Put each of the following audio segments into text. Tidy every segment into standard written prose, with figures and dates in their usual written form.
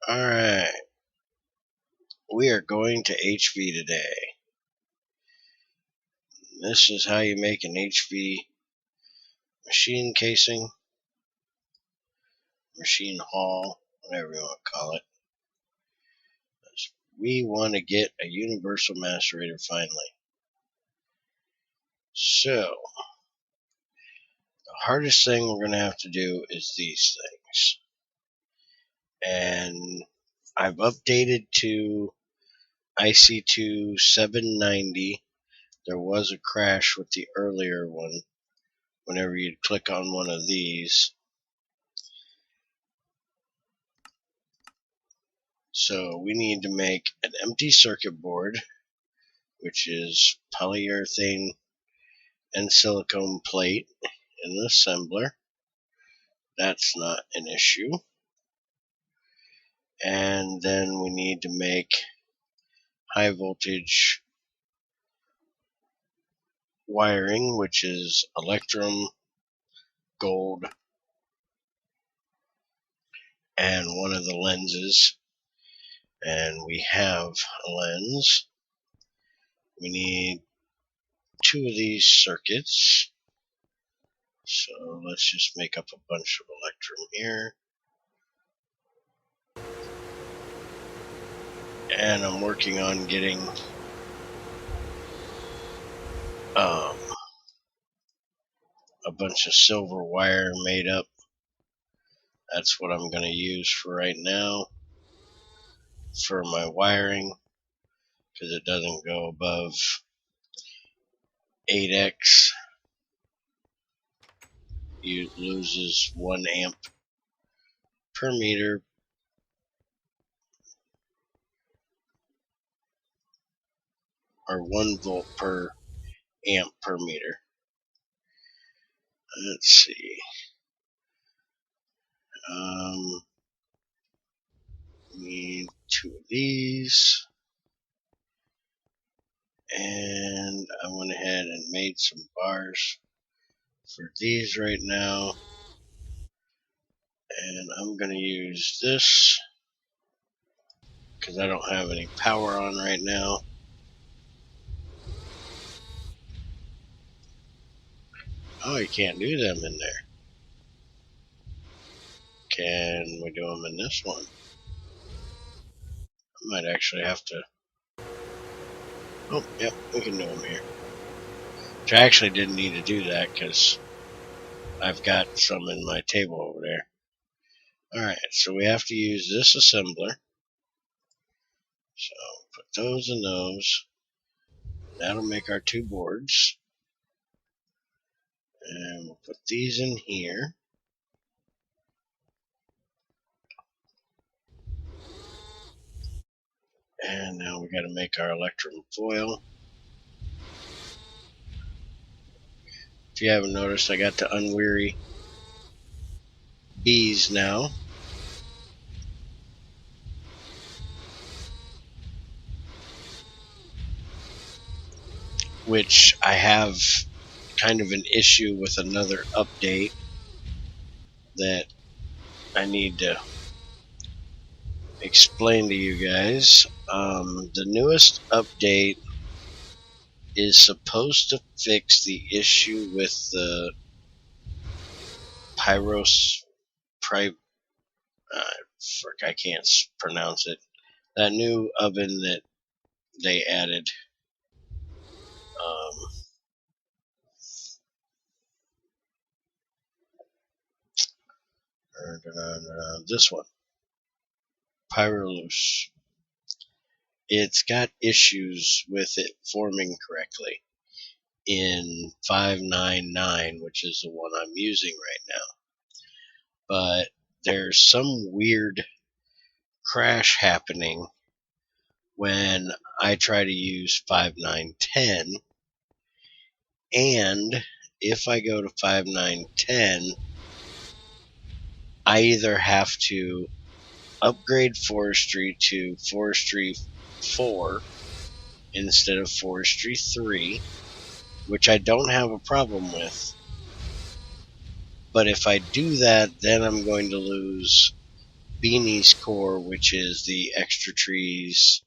Alright, we are going to HV today. This is how you make an HV machine casing, machine hull, whatever you want to call it. We want to get a universal macerator finally. So, the hardest thing we're going to have to do is these things. And I've updated to IC2 790. There was a crash with the earlier one whenever you'd click on one of these. So we need to make an empty circuit board, which is polyurethane and silicone plate in the assembler. That's not an issue. And then we need to make high voltage wiring, which is electrum, gold, and one of the lenses. And we have a lens. We need 2 of these circuits. So let's just make up a bunch of electrum here. And I'm working on getting a bunch of silver wire made up. That's what I'm going to use for right now for my wiring, because it doesn't go above 8x. It loses 1 amp per meter or 1 volt per amp per meter. Let's see. Need 2 of these. And I went ahead and made some bars for these right now. And I'm going to use this because I don't have any power on right now. Oh, you can't do them in there. Can we do them in this one? I might actually have to. Oh, yep, we can do them here. Which I actually didn't need to do that because I've got some in my table over there. Alright, so we have to use this assembler. So put those in those. That'll make our 2 boards. And we'll put these in here. And now we got to make our electrum foil. If you haven't noticed, I got the unweary bees now. Which I have kind of an issue with another update that I need to explain to you guys. The newest update is supposed to fix the issue with the I can't pronounce it. That new oven that they added. This one, Pyrolus. It's got issues with it forming correctly in 599, which is the one I'm using right now. But there's some weird crash happening when I try to use 5910, and if I go to 5910, I either have to upgrade forestry to forestry 4 instead of forestry 3, which I don't have a problem with. But if I do that, then I'm going to lose Beanie's core, which is the extra trees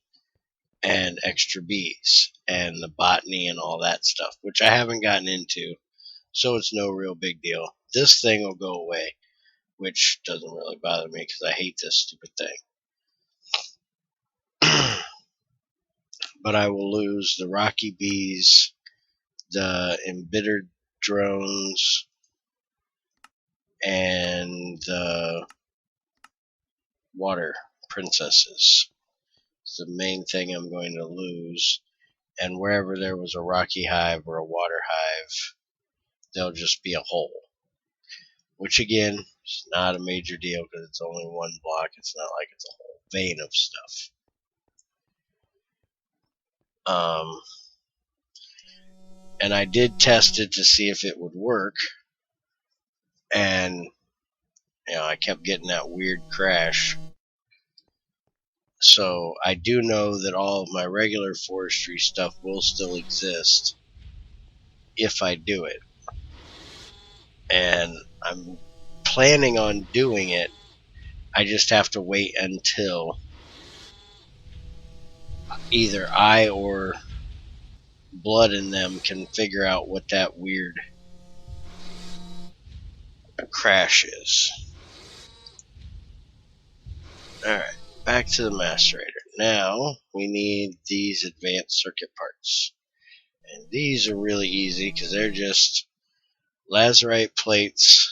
and extra bees and the botany and all that stuff, which I haven't gotten into, so it's no real big deal. This thing will go away, which doesn't really bother me because I hate this stupid thing. But I will lose the Rocky Bees, the Embittered Drones, and the Water Princesses. It's the main thing I'm going to lose. And wherever there was a Rocky Hive or a Water Hive, there'll just be a hole. Which again, is not a major deal because it's only one block. It's not like it's a whole vein of stuff. And I did test it to see if it would work. And, I kept getting that weird crash. So I do know that all of my regular forestry stuff will still exist if I do it. And I'm planning on doing it. I just have to wait until either I or Blood in them can figure out what that weird crash is. Alright, back to the Macerator. Now we need these advanced circuit parts. And these are really easy because they're just lazurite plates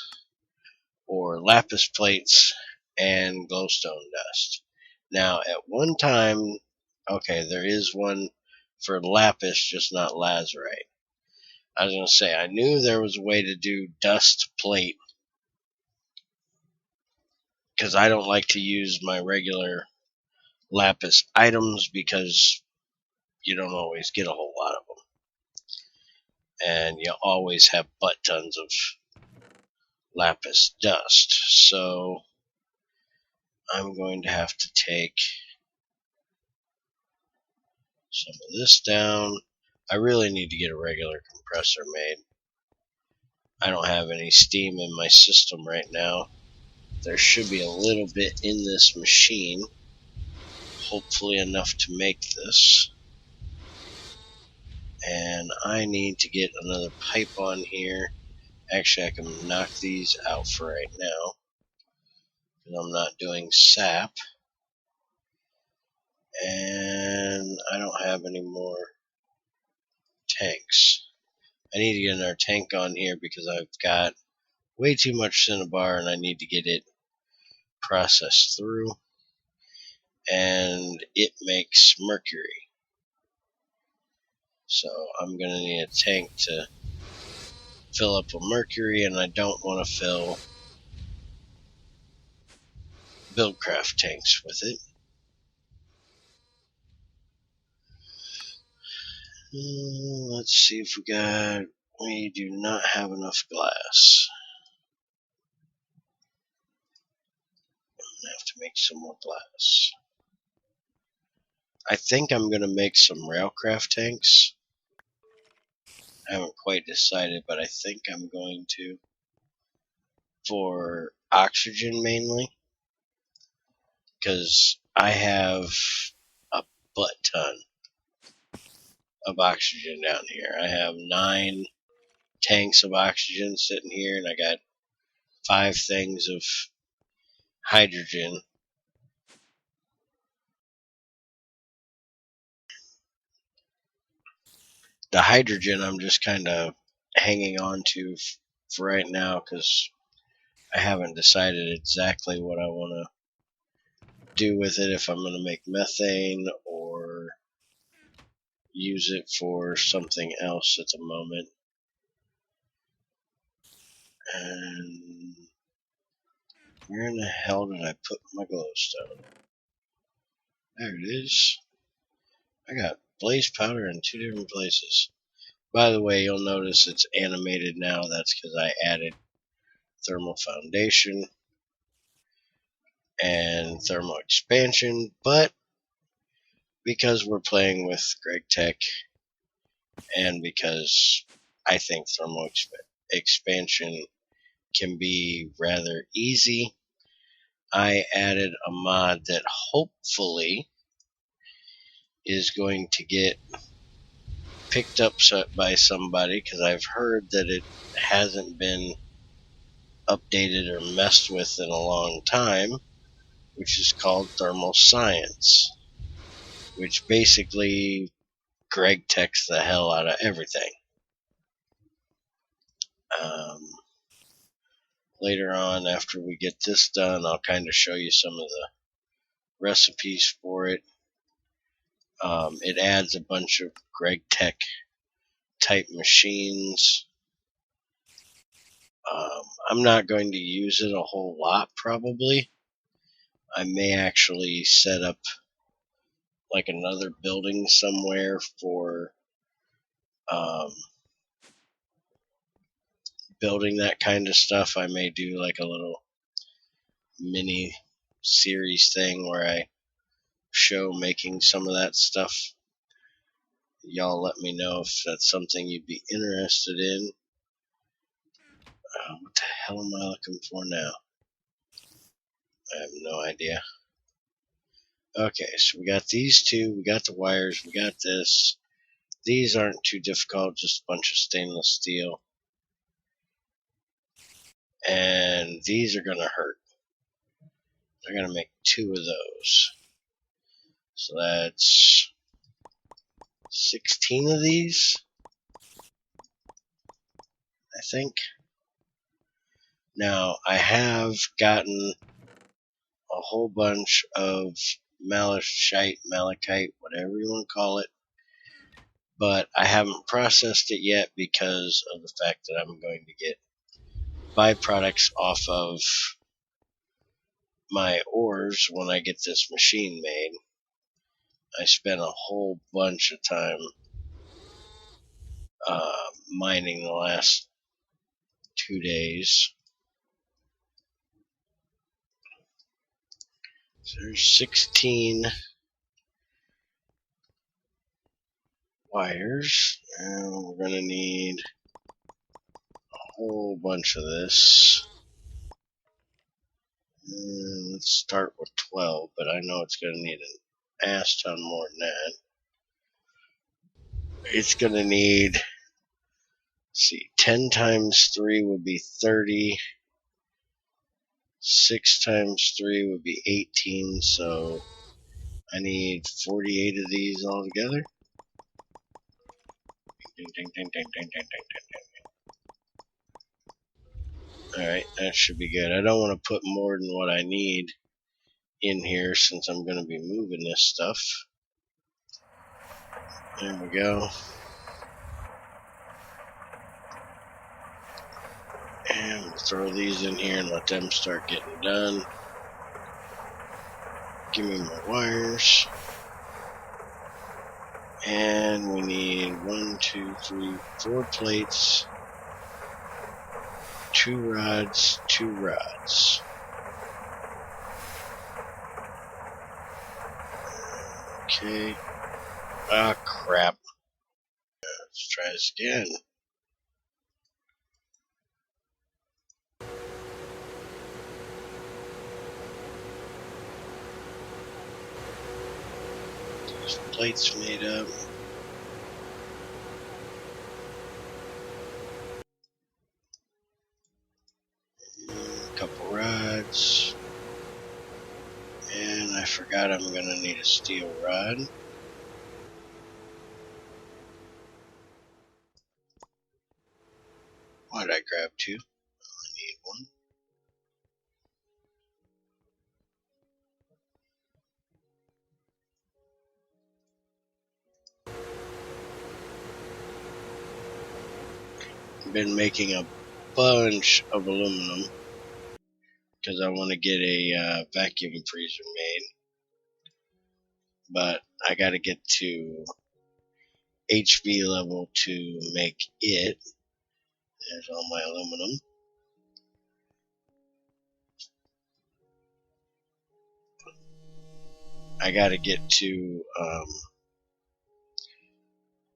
or lapis plates and glowstone dust. Now at one time, okay, there is one for lapis, just not lazurite. I was going to say, I knew there was a way to do dust plate because I don't like to use my regular lapis items because you don't always get a whole lot of them. And you always have butt tons of lapis dust. So I'm going to have to take some of this down. I really need to get a regular compressor made. I don't have any steam in my system right now. There should be a little bit in this machine. Hopefully enough to make this. And I need to get another pipe on here. Actually, I can knock these out for right now. Because I'm not doing sap. And I don't have any more tanks. I need to get another tank on here because I've got way too much cinnabar and I need to get it processed through. And it makes mercury. So I'm going to need a tank to fill up with mercury, and I don't want to fill Buildcraft tanks with it. Let's see if we do not have enough glass. I'm going to have to make some more glass. I think I'm going to make some railcraft tanks. I haven't quite decided, but I think I'm going to. For oxygen mainly. Because I have a butt ton of oxygen down here. I have 9 tanks of oxygen sitting here, and I got 5 things of hydrogen. The hydrogen I'm just kind of hanging on to for right now because I haven't decided exactly what I want to do with it, if I'm going to make methane or use it for something else at the moment. And where in the hell did I put my glowstone? There it is. I got blaze powder in 2 different places. By the way, you'll notice it's animated now. That's because I added thermal foundation and thermal expansion, but because we're playing with Gregtech and because I think thermal expansion can be rather easy, I added a mod that hopefully is going to get picked up by somebody, because I've heard that it hasn't been updated or messed with in a long time, which is called thermal science, which basically Gregtechs the hell out of everything. Later on, after we get this done, I'll kind of show you some of the recipes for it. It adds a bunch of Gregtech type machines. I'm not going to use it a whole lot, probably. I may actually set up like another building somewhere for building that kind of stuff. I may do like a little mini series thing where I show making some of that stuff. Y'all let me know if that's something you'd be interested in. What the hell am I looking for now? I have no idea. Okay, so we got these two, we got the wires, we got this. These aren't too difficult, just a bunch of stainless steel. And these are going to hurt. They're going to make 2 of those. So that's 16 of these, I think. Now, I have gotten a whole bunch of malachite, whatever you want to call it, but I haven't processed it yet because of the fact that I'm going to get byproducts off of my ores when I get this machine made. I spent a whole bunch of time mining the last 2 days. So there's 16 wires, and we're going to need a whole bunch of this. And let's start with 12, but I know it's going to need an ass ton more than that. It's going to need, let's see, 10 times 3 would be 30. 6 times 3 would be 18, so I need 48 of these altogether. Ding, ding, ding, ding, ding, ding, ding, ding. Alright, that should be good. I don't want to put more than what I need in here since I'm going to be moving this stuff. There we go. And we'll throw these in here and let them start getting done. Give me my wires. And we need 1, 2, 3, 4 plates, 2 rods, 2 rods. Okay. Ah, crap. Let's try this again. These plates made up. A couple rods. And I forgot I'm going to need a steel rod. Why did I grab 2? I only need 1. I've been making a bunch of aluminum because I want to get a vacuum freezer made. But I got to get to HV level to make it. There's all my aluminum. I got to get to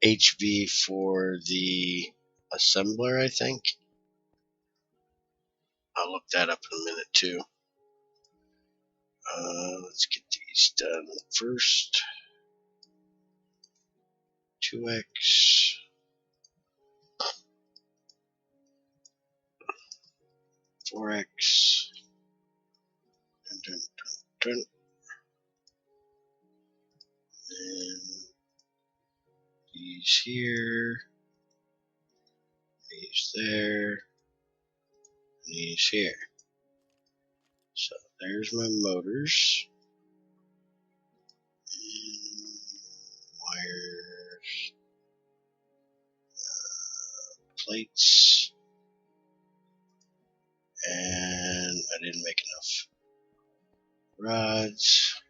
HV for the assembler, I think. I'll look that up in a minute too. Let's get these done first. 2x. 4x. Dun, dun, dun, dun. And these here. These there. These here. So there's my motors. And wires. Plates. And I didn't make enough rods.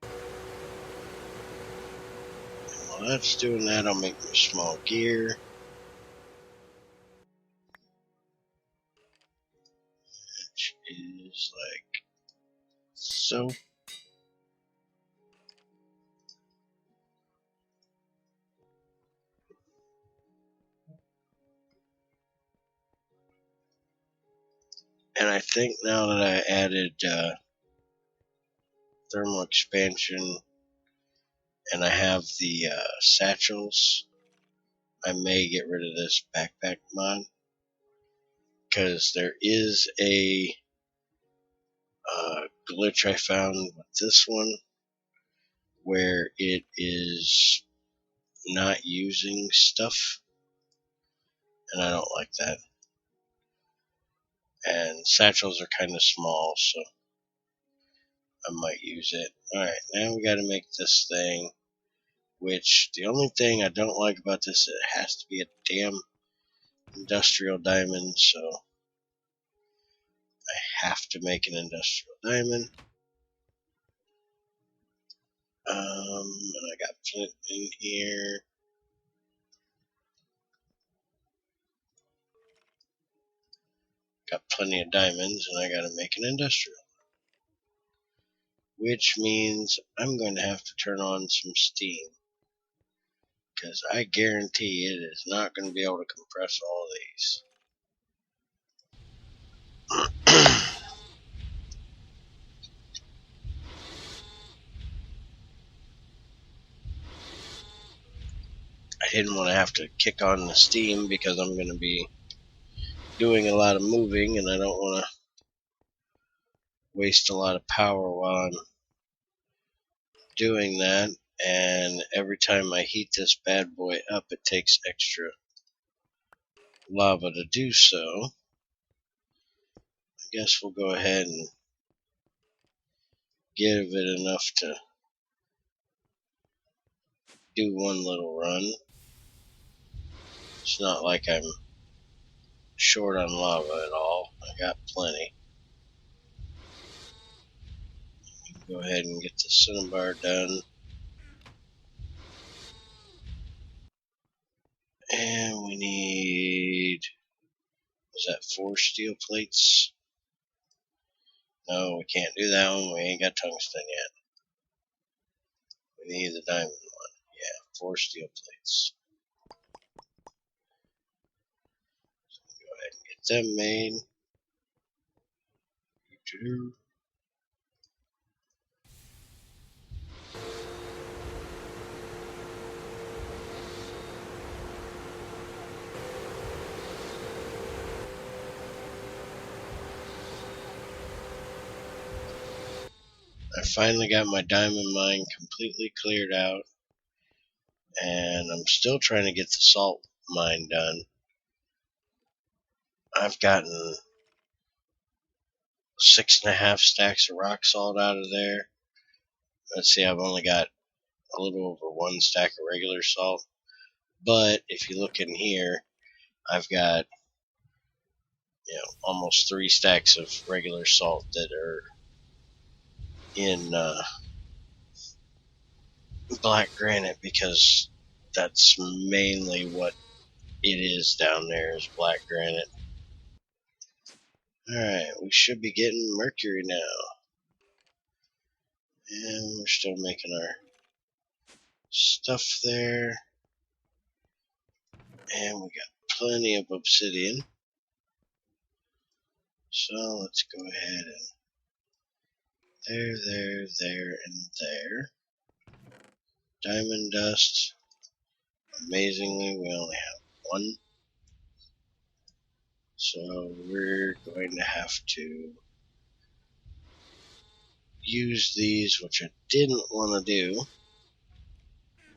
And while that's doing that, I'll make my small gear. Which is like so. And I think now that I added thermal expansion and I have the satchels, I may get rid of this backpack mod, because there is a glitch I found with this one where it is not using stuff, and I don't like that. And satchels are kind of small, so I might use it. Alright, now we gotta make this thing, which the only thing I don't like about this is it has to be a damn industrial diamond, so I have to make an industrial diamond. And I got flint in here. Got plenty of diamonds, and I gotta make an industrial. Which means I'm going to have to turn on some steam, because I guarantee it is not going to be able to compress all of these. I didn't want to have to kick on the steam because I'm going to be doing a lot of moving, and I don't want to waste a lot of power while I'm doing that. And every time I heat this bad boy up, it takes extra lava to do so. I guess we'll go ahead and give it enough to do one little run. It's not like I'm short on lava at all. I got plenty. Go ahead and get the cinnabar done. And we need, was that 4 steel plates? No, we can't do that one. We ain't got tungsten yet. We need the diamond one. Yeah, 4 steel plates. So go ahead and get them made. I finally got my diamond mine completely cleared out, and I'm still trying to get the salt mine done. I've gotten 6.5 stacks of rock salt out of there. Let's see, I've only got a little over 1 stack of regular salt. But if you look in here, I've got almost 3 stacks of regular salt that are in black granite, because that's mainly what it is down there, is black granite. Alright, we should be getting mercury now. And we're still making our stuff there. And we got plenty of obsidian. So let's go ahead and there, and there. Diamond dust. Amazingly, we only have one. So we're going to have to use these, which I didn't want to do.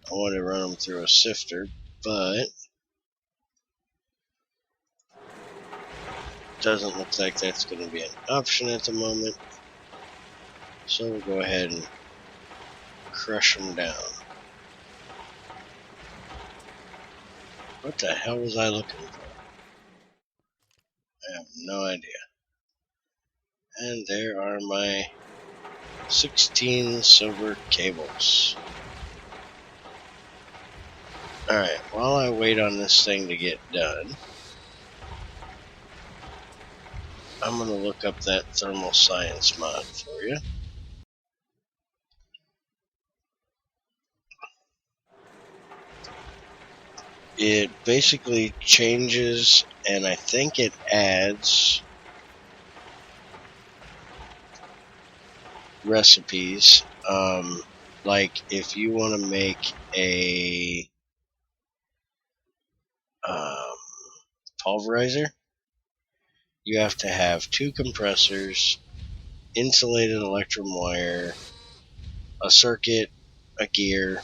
I want to run them through a sifter, but doesn't look like that's going to be an option at the moment. So we'll go ahead and crush them down. What the hell was I looking for? I have no idea. And there are my 16 silver cables. Alright, while I wait on this thing to get done, I'm going to look up that thermal science mod for you. It basically changes, and I think it adds recipes. Like if you want to make a pulverizer, you have to have 2 compressors, insulated electrum wire, a circuit, a gear,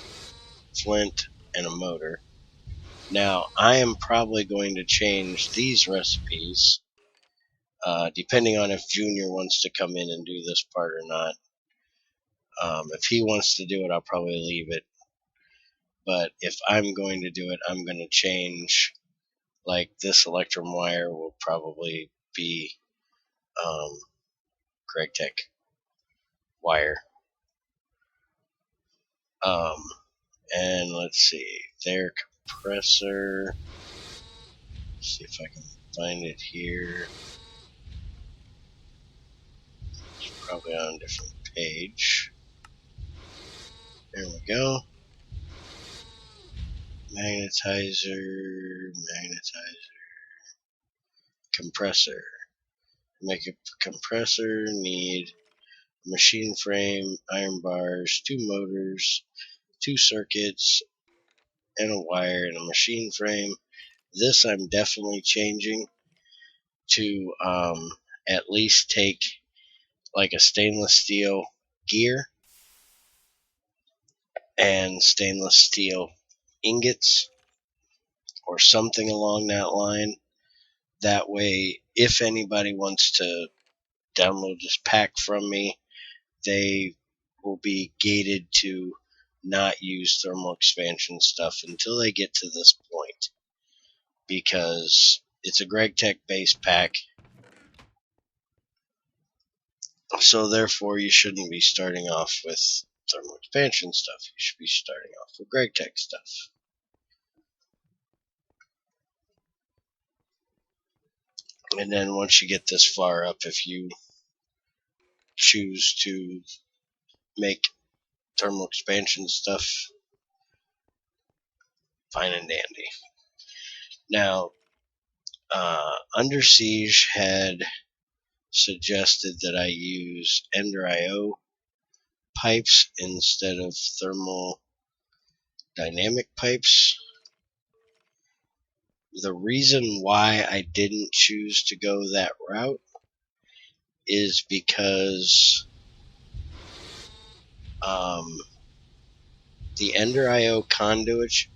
flint, and a motor. Now, I am probably going to change these recipes, depending on if Junior wants to come in and do this part or not. If he wants to do it, I'll probably leave it. But if I'm going to do it, I'm going to change, like this electrum wire will probably be Gregtech wire. And let's see, their compressor. Let's see if I can find it here. It's probably on a different page. There we go. Magnetizer, compressor. Make a compressor, need machine frame, iron bars, 2 motors, 2 circuits, and a wire, and a machine frame. This I'm definitely changing to at least take like a stainless steel gear and stainless steel ingots or something along that line. That way, if anybody wants to download this pack from me, they will be gated to not use thermal expansion stuff until they get to this point, because it's a Gregtech base pack, so therefore you shouldn't be starting off with thermal expansion stuff. You should be starting off with Gregtech stuff. And then once you get this far up, if you choose to make thermal expansion stuff, fine and dandy. Now, Under Siege had suggested that I use Ender IO pipes instead of thermal dynamic pipes. The reason why I didn't choose to go that route is because the Ender IO conduits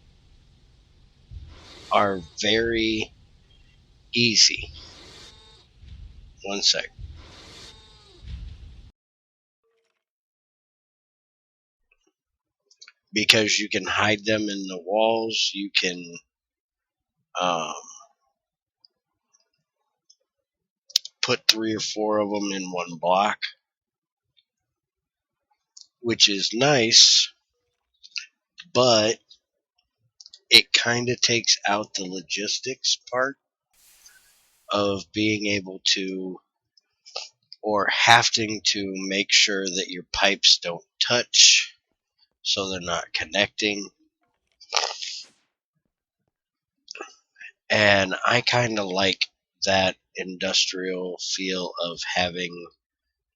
are very easy. One sec. Because you can hide them in the walls, you can put 3 or 4 of them in one block, which is nice, but it kind of takes out the logistics part of being able to, or having to make sure that your pipes don't touch so they're not connecting. And I kind of like that industrial feel of having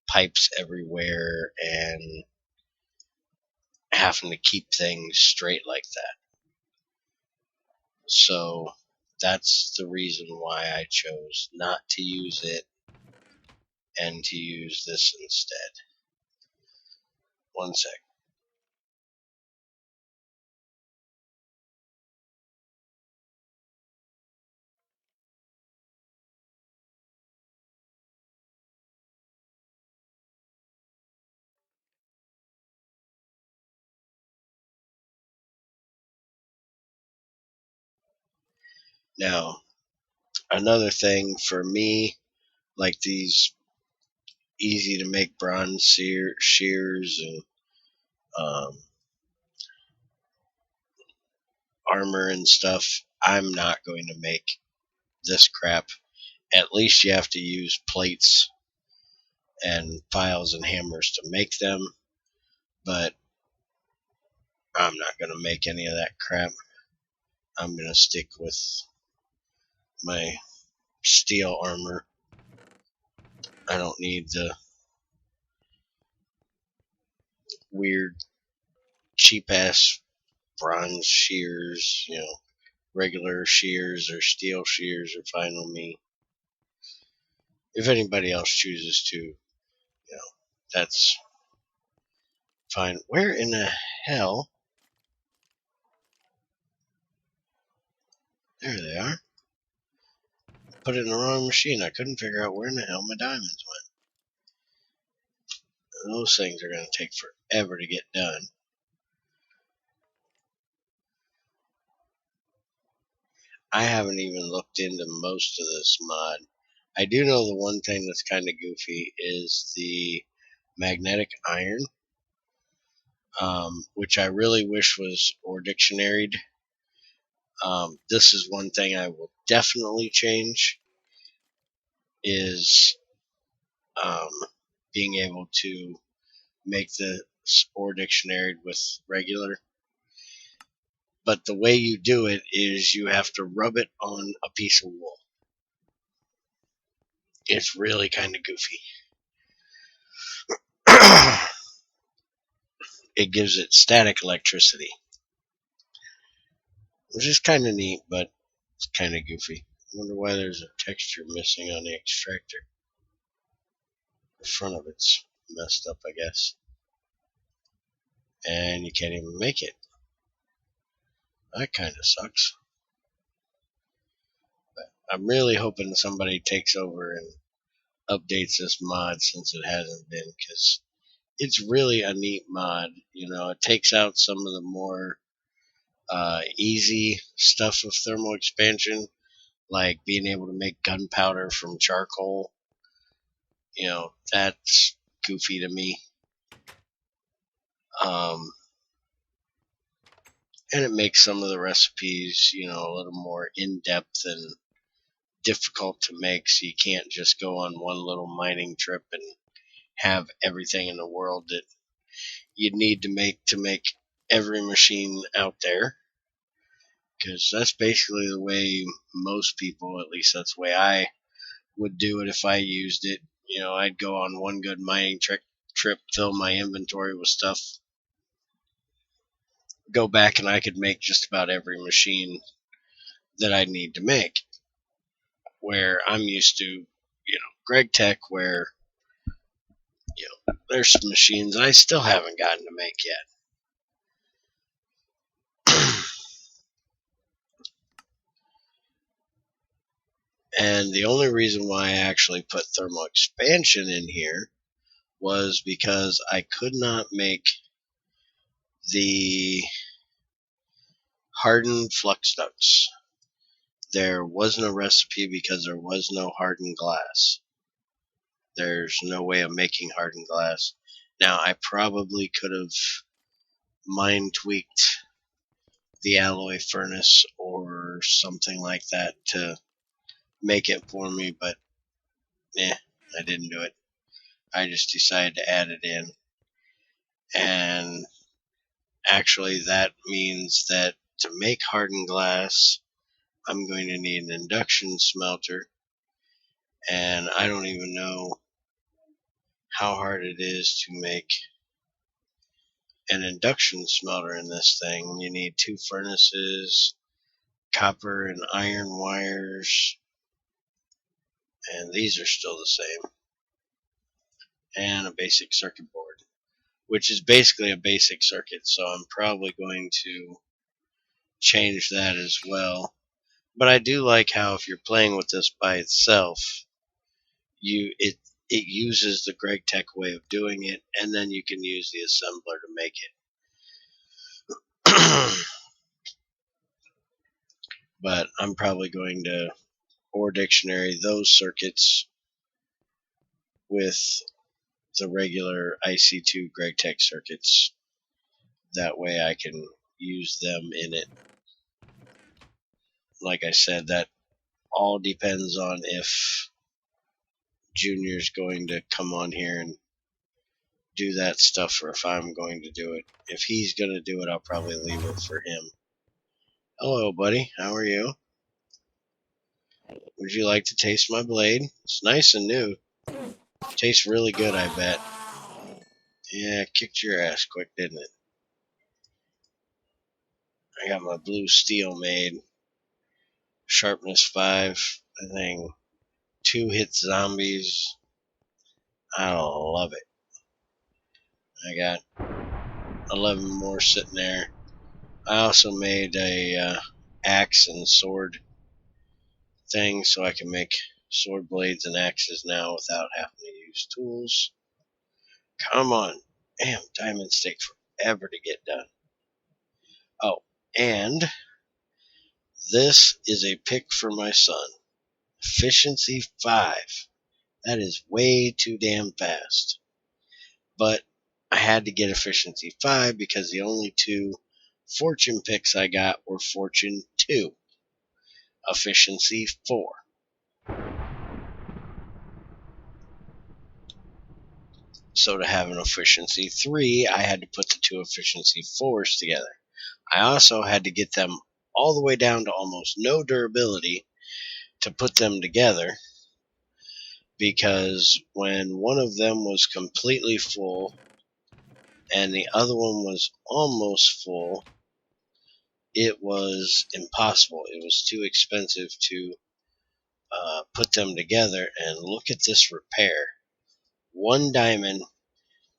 pipes everywhere and having to keep things straight like that. So that's the reason why I chose not to use it and to use this instead. One sec. Now, another thing for me, like these easy to make bronze shears and armor and stuff, I'm not going to make this crap. At least you have to use plates and files and hammers to make them, but I'm not going to make any of that crap. I'm going to stick with my steel armor. I don't need the weird cheap ass bronze shears, regular shears or steel shears are fine with me. If anybody else chooses to, that's fine. Where in the hell? There they are. Put it in the wrong machine. I couldn't figure out where in the hell my diamonds went. And those things are going to take forever to get done. I haven't even looked into most of this mod. I do know the one thing that's kind of goofy is the magnetic iron, which I really wish was or dictionaried. This is one thing I will definitely change, is being able to make the or dictionary with regular. But the way you do it is you have to rub it on a piece of wool. It's really kind of goofy. It gives it static electricity, which is kind of neat, but it's kind of goofy. I wonder why there's a texture missing on the extractor. The front of it's messed up, I guess. And you can't even make it. That kind of sucks. But I'm really hoping somebody takes over and updates this mod since it hasn't been, because it's really a neat mod. It takes out some of the more easy stuff of thermal expansion, like being able to make gunpowder from charcoal. That's goofy to me. And it makes some of the recipes, a little more in-depth and difficult to make, so you can't just go on one little mining trip and have everything in the world that you need to make every machine out there. Because that's basically the way most people, at least that's the way I would do it if I used it. I'd go on one good mining trip, fill my inventory with stuff, go back, and I could make just about every machine that I need to make. Where I'm used to, Gregtech, where, there's some machines I still haven't gotten to make yet. And the only reason why I actually put thermal expansion in here was because I could not make the hardened flux ducts. There wasn't a recipe because there was no hardened glass. There's no way of making hardened glass. Now, I probably could have mind tweaked the alloy furnace or something like that to make it for me, but I didn't do it. I just decided to add it in. And actually, that means that to make hardened glass, I'm going to need an induction smelter, And I don't even know how hard it is to make an induction smelter in this thing. You need 2 furnaces, copper and iron wires, and these are still the same, and a basic circuit board, which is basically a basic circuit, so I'm probably going to change that as well. But I do like how if you're playing with this by itself, it uses the Gregtech way of doing it, and then you can use the assembler to make it. But I'm probably going to or dictionary those circuits with the regular IC2 Gregtech circuits. That way I can use them in it. Like I said, that all depends on if Junior's going to come on here and do that stuff or if I'm going to do it. If he's going to do it, I'll probably leave it for him. Hello, buddy. How are you? Would you like to taste my blade? It's nice and new. Tastes really good, I bet. Yeah, it kicked your ass quick, didn't it? I got my blue steel made. Sharpness 5. I think 2 hit zombies. I love it. I got 11 more sitting there. I also made a axe and sword thing so I can make sword blades and axes now without having to use tools. Come on. Damn, diamonds take forever to get done. Oh, and this is a pick for my son. Efficiency 5. That is way too damn fast. But I had to get efficiency 5 because the only 2 fortune picks I got were fortune 2. Efficiency 4. So to have an efficiency 3, I had to put the 2 efficiency 4s together. I also had to get them all the way down to almost no durability to put them together, because when one of them was completely full and the other one was almost full, it was impossible. It was too expensive to put them together. And look at this repair. 1 diamond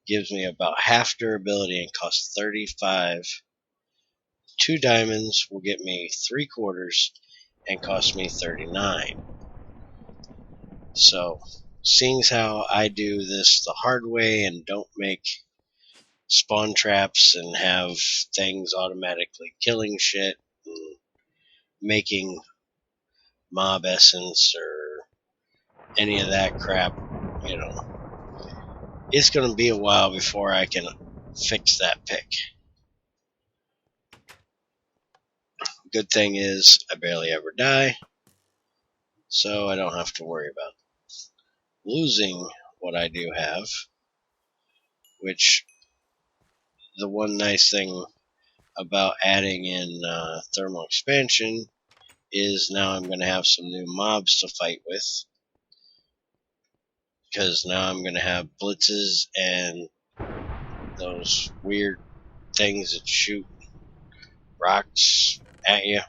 gives me about half durability and costs 35. 2 diamonds will get me 3/4 and cost me 39. So, seeing as how I do this the hard way and don't make spawn traps and have things automatically killing shit and making mob essence or any of that crap, it's going to be a while before I can fix that pick. Good thing is I barely ever die, so I don't have to worry about losing what I do have, which the one nice thing about adding in thermal expansion is now I'm going to have some new mobs to fight with, because now I'm going to have blitzes and those weird things that shoot rocks at you.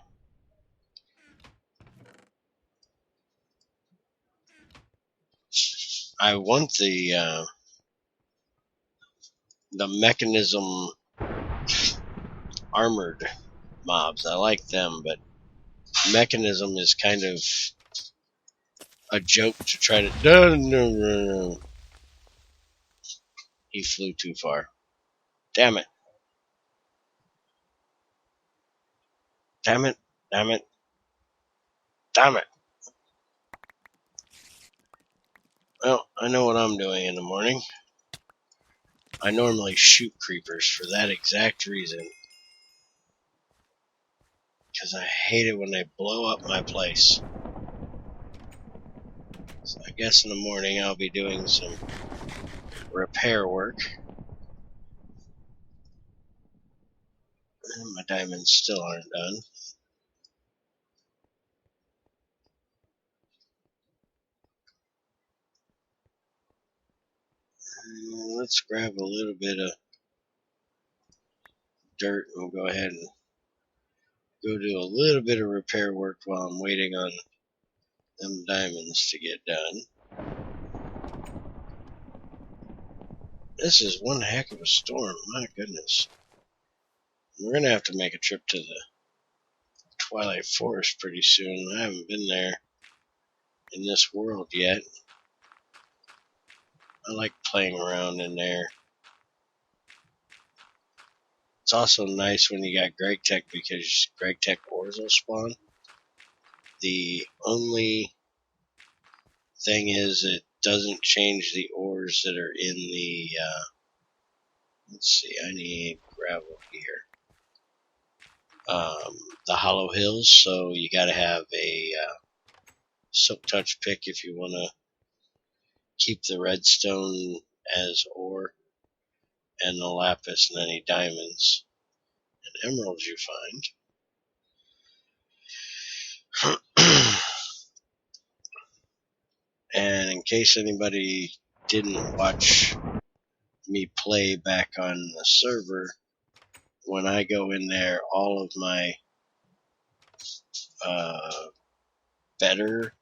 I want the mechanism armored mobs. I like them, but mechanism is kind of a joke to try to... No. He flew too far. Damn it. Damn it. Damn it. Damn it. Well, I know what I'm doing in the morning. I normally shoot creepers for that exact reason. Because I hate it when they blow up my place. So I guess in the morning I'll be doing some repair work. And my diamonds still aren't done. let's grab a little bit of dirt and go ahead and go do a little bit of repair work while I'm waiting on them diamonds to get done. This is one heck of a storm, my goodness. We're gonna have to make a trip to the Twilight Forest pretty soon. I haven't been there in this world yet. I like playing around in there. It's also nice when you got Gregtech because Gregtech ores will spawn. The only thing is it doesn't change the ores that are in the, let's see, I need gravel here. The hollow hills, so you gotta have a silk touch pick if you want to keep the redstone as ore, and the lapis and any diamonds and emeralds you find. And in case anybody didn't watch me play back on the server, when I go in there, all of my better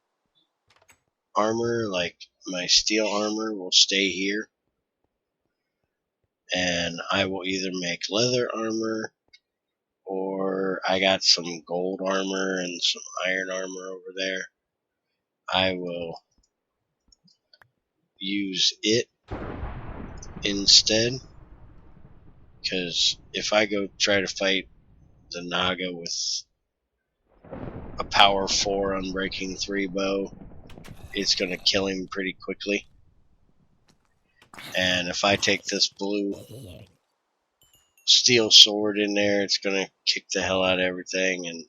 armor, like my steel armor, will stay here, and I will either make leather armor, or I got some gold armor and some iron armor over there. I will use it instead, because if I go try to fight the Naga with a power 4 Unbreaking 3 bow, it's going to kill him pretty quickly. And if I take this blue steel sword in there, it's going to kick the hell out of everything, and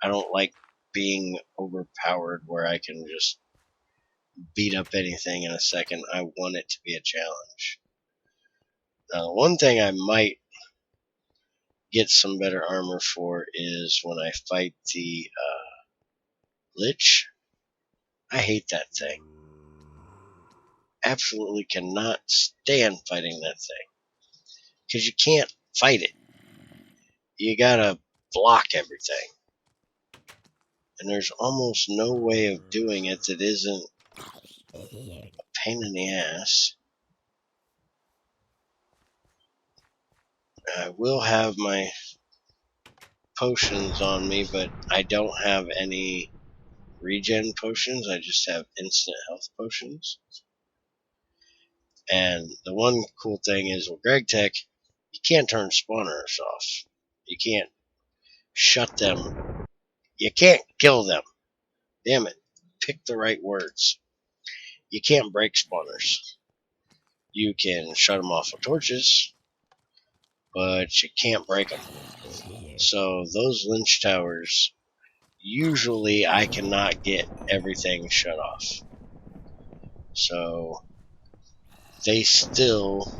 I don't like being overpowered where I can just beat up anything in a second. I want it to be a challenge. Now, the one thing I might get some better armor for is when I fight the Lich. I hate that thing. Absolutely cannot stand fighting that thing. Because you can't fight it. You gotta block everything. And there's almost no way of doing it that isn't a pain in the ass. I will have my potions on me, but I don't have any regen potions. I just have instant health potions. And the one cool thing is with Gregtech, you can't turn spawners off. You can't shut them. You can't kill them. Damn it. Pick the right words. You can't break spawners. You can shut them off with torches, but you can't break them. So those lynch towers, usually I cannot get everything shut off. So they still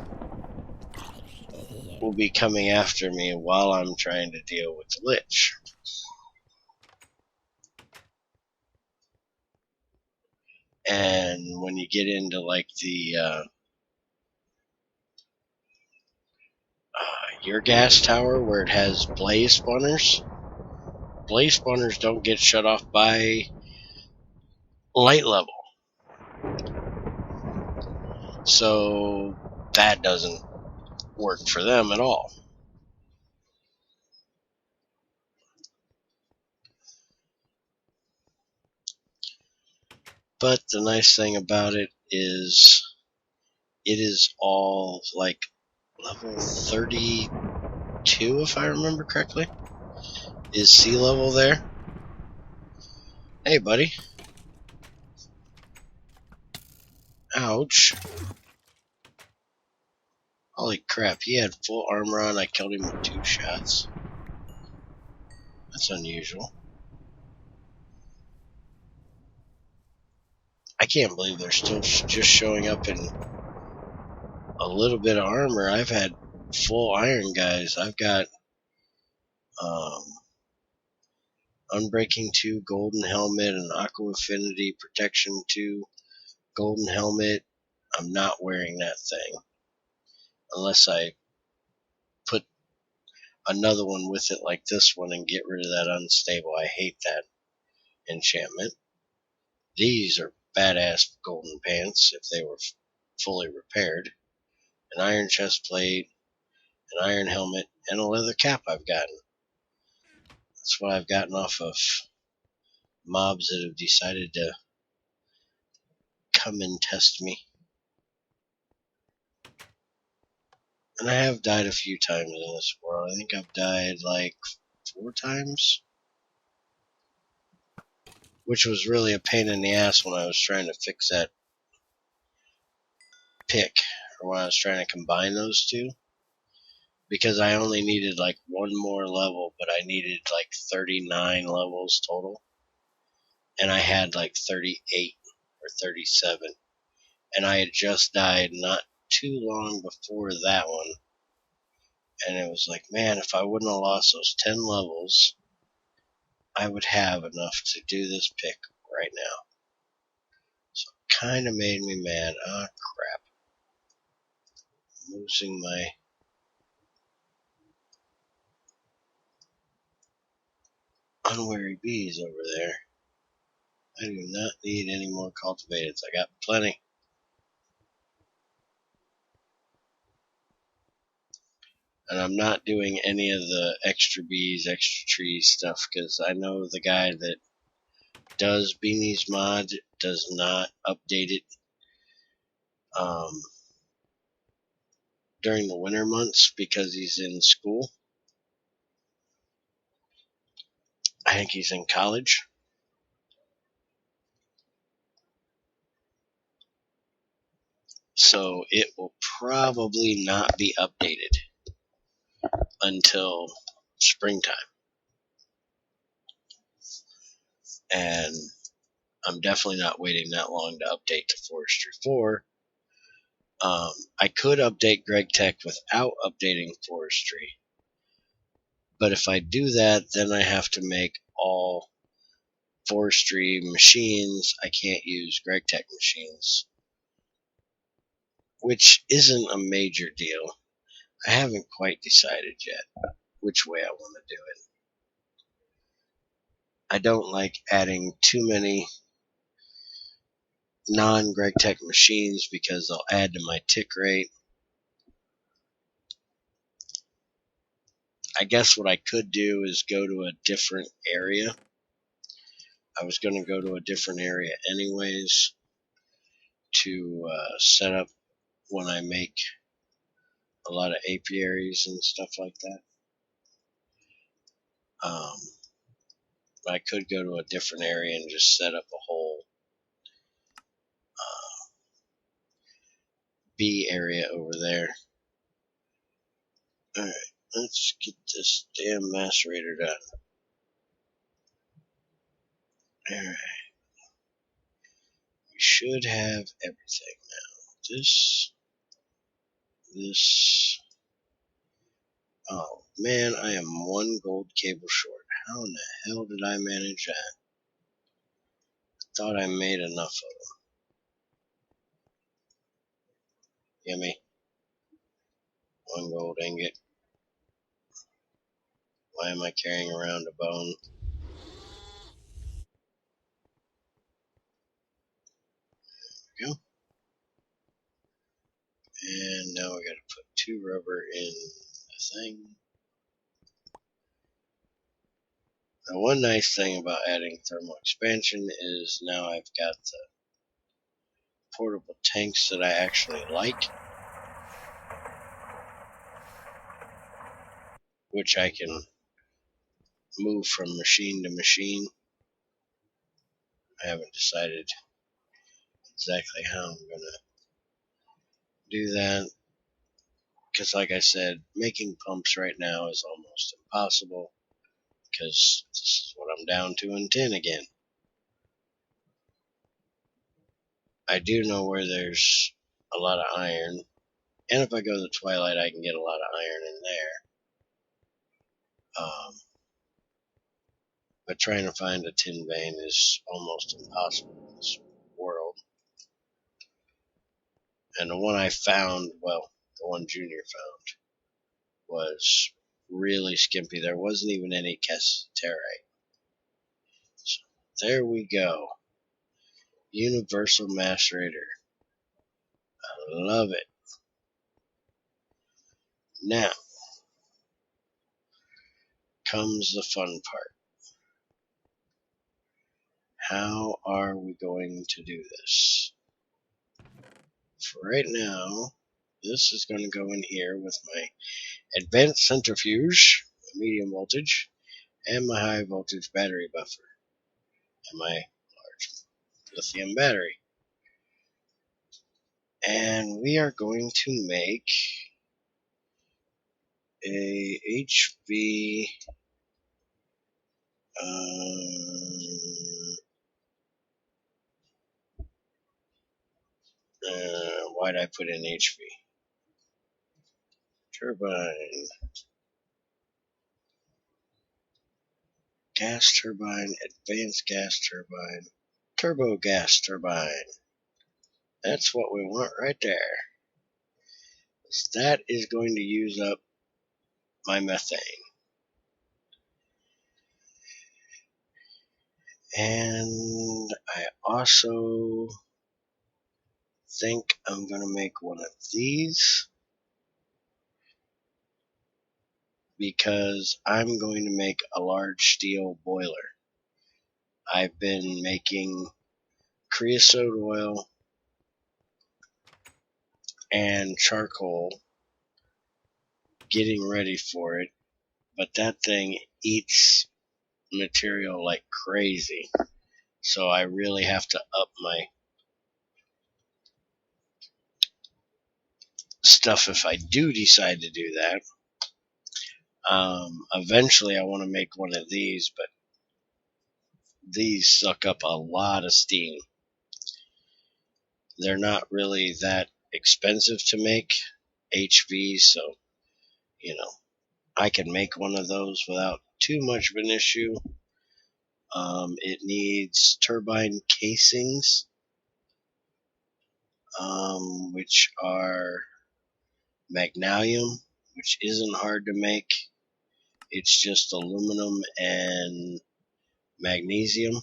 will be coming after me while I'm trying to deal with the Lich. And when you get into like the your gas tower where it has blaze spawners don't get shut off by light level. So that doesn't work for them at all. But the nice thing about it is all like level 32, if I remember correctly, is sea level there. Hey, buddy. Ouch. Holy crap, he had full armor on. I killed him with 2 shots. That's unusual. I can't believe they're still just showing up in a little bit of armor. I've had full iron guys. I've got Unbreaking 2, Golden Helmet, and Aqua Affinity Protection 2, Golden Helmet. I'm not wearing that thing. unless I put another one with it like this one and get rid of that unstable. I hate that enchantment. These are badass golden pants if they were fully repaired. An iron chest plate, an iron helmet, and a leather cap I've gotten. That's what I've gotten off of mobs that have decided to come and test me. And I have died a few times in this world. I think I've died like 4 times. Which was really a pain in the ass when I was trying to fix that pick. Or when I was trying to combine those two. Because I only needed like one more level, but I needed like 39 levels total. And I had like 38 or 37. And I had just died not too long before that one. And it was like, man, if I wouldn't have lost those 10 levels, I would have enough to do this pick right now. So it kind of made me mad. Ah, crap. I'm losing my unwary bees over there. I do not need any more cultivateds. I got plenty. And I'm not doing any of the extra bees, extra trees stuff because I know the guy that does Beanie's mod does not update it during the winter months because he's in school. I think he's in college. So it will probably not be updated until springtime. And I'm definitely not waiting that long to update to Forestry 4. I could update Gregtech without updating Forestry. But if I do that, then I have to make all Forestry machines. I can't use Gregtech machines. Which isn't a major deal. I haven't quite decided yet which way I want to do it. I don't like adding too many non-Gregtech machines because they'll add to my tick rate. I guess what I could do is go to a different area. I was going to go to a different area anyways to set up when I make a lot of apiaries and stuff like that. I could go to a different area and just set up a whole bee area over there. Alright, let's get this damn macerator done. Alright. We should have everything now. This. Oh man, I am one gold cable short. How in the hell did I manage that? I thought I made enough of them. Gimme. One gold ingot. Why am I carrying around a bone? There we go. And now we gotta put 2 rubber in the thing. Now one nice thing about adding thermal expansion is now I've got the portable tanks that I actually like, which I can move from machine to machine. I haven't decided exactly how I'm going to do that because like I said, making pumps right now is almost impossible because this is what I'm down to in tin again. I do know where there's a lot of iron, and if I go to the Twilight I can get a lot of iron in there. But trying to find a tin vein is almost impossible in this world. And the one I found, well, the one Junior found, was really skimpy. There wasn't even any cassiterite. So there we go. Universal Macerator. I love it. Now comes the fun part. How are we going to do this? For right now, this is going to go in here with my advanced centrifuge, medium voltage, and my high voltage battery buffer, and my large lithium battery. And we are going to make a HV why'd I put in HV? Turbine. Gas turbine, advanced gas turbine, turbo gas turbine. That's what we want right there. That is going to use up my methane. And I also think I'm going to make one of these, because I'm going to make a large steel boiler. I've been making creosote oil and charcoal, getting ready for it, but that thing eats material like crazy. So I really have to up my stuff if I do decide to do that. Eventually I want to make one of these, but these suck up a lot of steam. They're not really that expensive to make, HV, so, I can make one of those without too much of an issue. It needs turbine casings, which are magnesium, which isn't hard to make. It's just aluminum and magnesium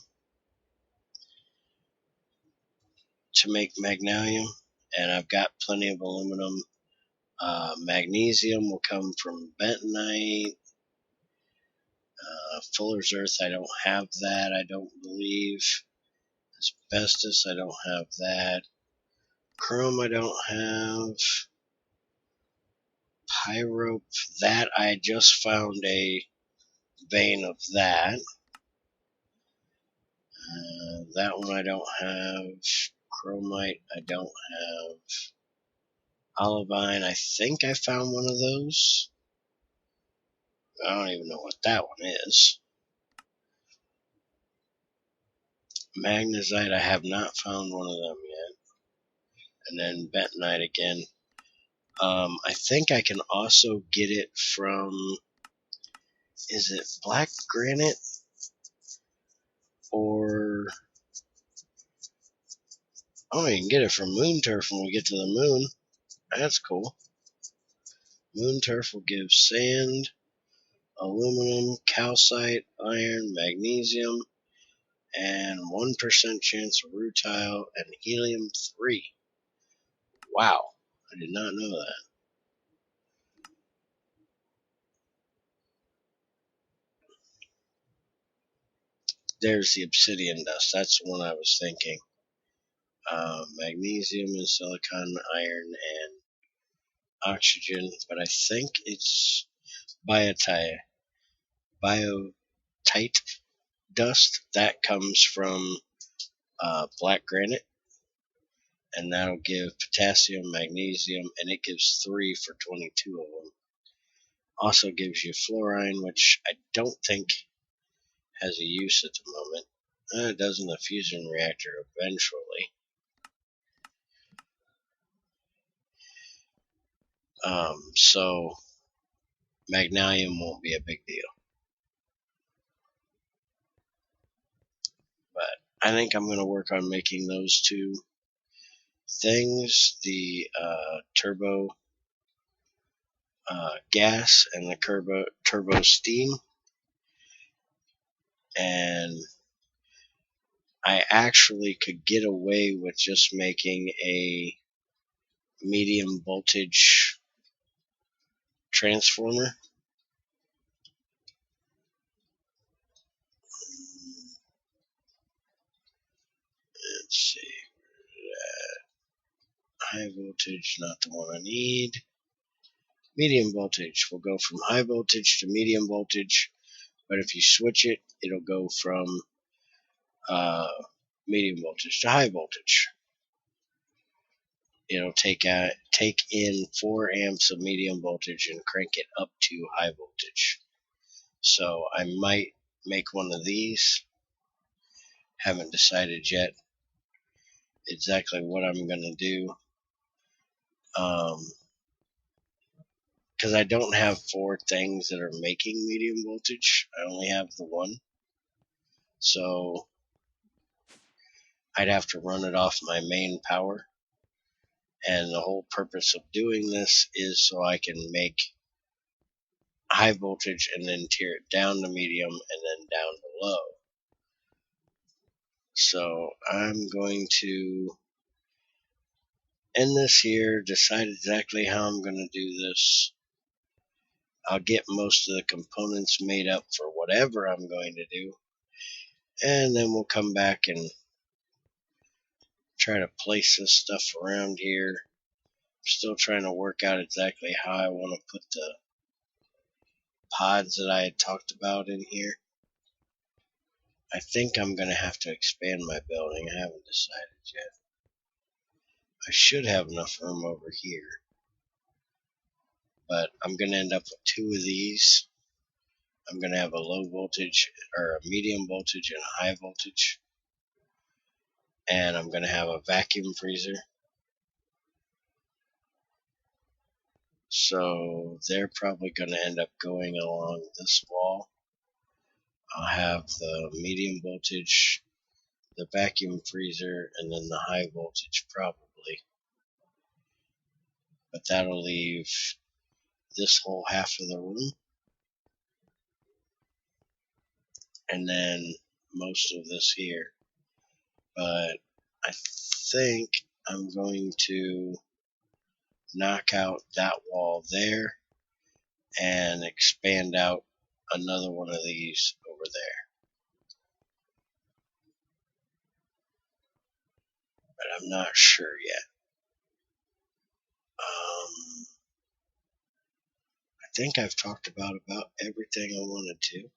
to make magnesium, and I've got plenty of aluminum. Magnesium will come from bentonite. Fuller's Earth, I don't have that, I don't believe. Asbestos, I don't have that. Chrome, I don't have. Pyrope, that I just found a vein of that. That one I don't have. Chromite, I don't have. Olivine, I think I found one of those. I don't even know what that one is. Magnesite, I have not found one of them yet. And then bentonite again. I think I can also get it from, is it black granite? Or, oh, you can get it from moon turf when we get to the moon. That's cool. Moon turf will give sand, aluminum, calcite, iron, magnesium, and 1% chance of rutile and helium-3. Wow, I did not know that. There's the obsidian dust. That's the one I was thinking. Magnesium and silicon, iron, and oxygen, but I think it's biotite dust. That comes from black granite, and that'll give potassium, magnesium, and it gives 3 for 22 of them. Also gives you fluorine, which I don't think has a use at the moment. It does in the fusion reactor eventually. So magnesium won't be a big deal. But I think I'm going to work on making those two things, the turbo gas and the turbo steam, and I actually could get away with just making a medium voltage transformer. Let's see. High voltage, not the one I need. Medium voltage will go from high voltage to medium voltage, but if you switch it, it'll go from medium voltage to high voltage. It'll take in 4 amps of medium voltage and crank it up to high voltage. So I might make one of these. Haven't decided yet exactly what I'm going to do. Because I don't have 4 things that are making medium voltage. I only have the one. So I'd have to run it off my main power. And the whole purpose of doing this is so I can make high voltage and then tear it down to medium and then down to low. So I'm going to end this here, decide exactly how I'm going to do this. I'll get most of the components made up for whatever I'm going to do. And then we'll come back and try to place this stuff around here. I'm still trying to work out exactly how I want to put the pods that I had talked about in here. I think I'm going to have to expand my building. I haven't decided yet. I should have enough room over here. But I'm going to end up with 2 of these. I'm going to have a low voltage or a medium voltage and a high voltage. And I'm going to have a vacuum freezer. So they're probably going to end up going along this wall. I'll have the medium voltage, the vacuum freezer, and then the high voltage probably. But that'll leave this whole half of the room. And then most of this here. But I think I'm going to knock out that wall there and expand out another one of these over there. But I'm not sure yet. I think I've talked about everything I wanted to. I'm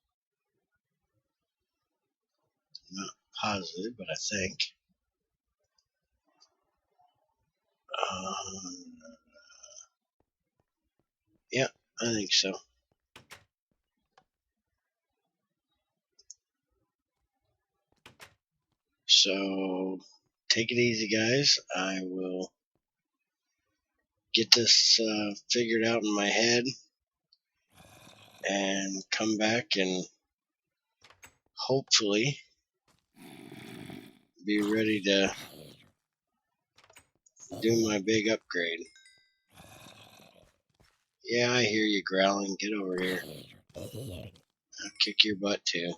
not positive, but I think. Yeah, I think so. So, take it easy, guys. I will get this figured out in my head and come back and hopefully be ready to do my big upgrade. Yeah, I hear you growling. Get over here. I'll kick your butt too.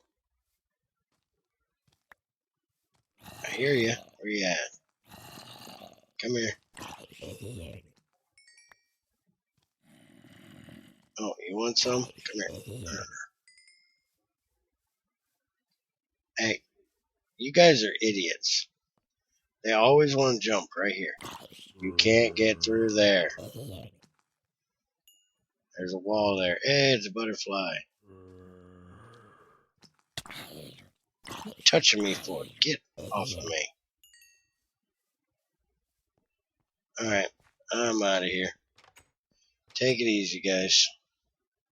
I hear you. Where you at? Come here. Oh, you want some? Come here. Hey, you guys are idiots. They always want to jump right here. You can't get through there. There's a wall there. Hey, it's a butterfly. Touching me for it. Get off of me. Alright, I'm out of here. Take it easy, guys.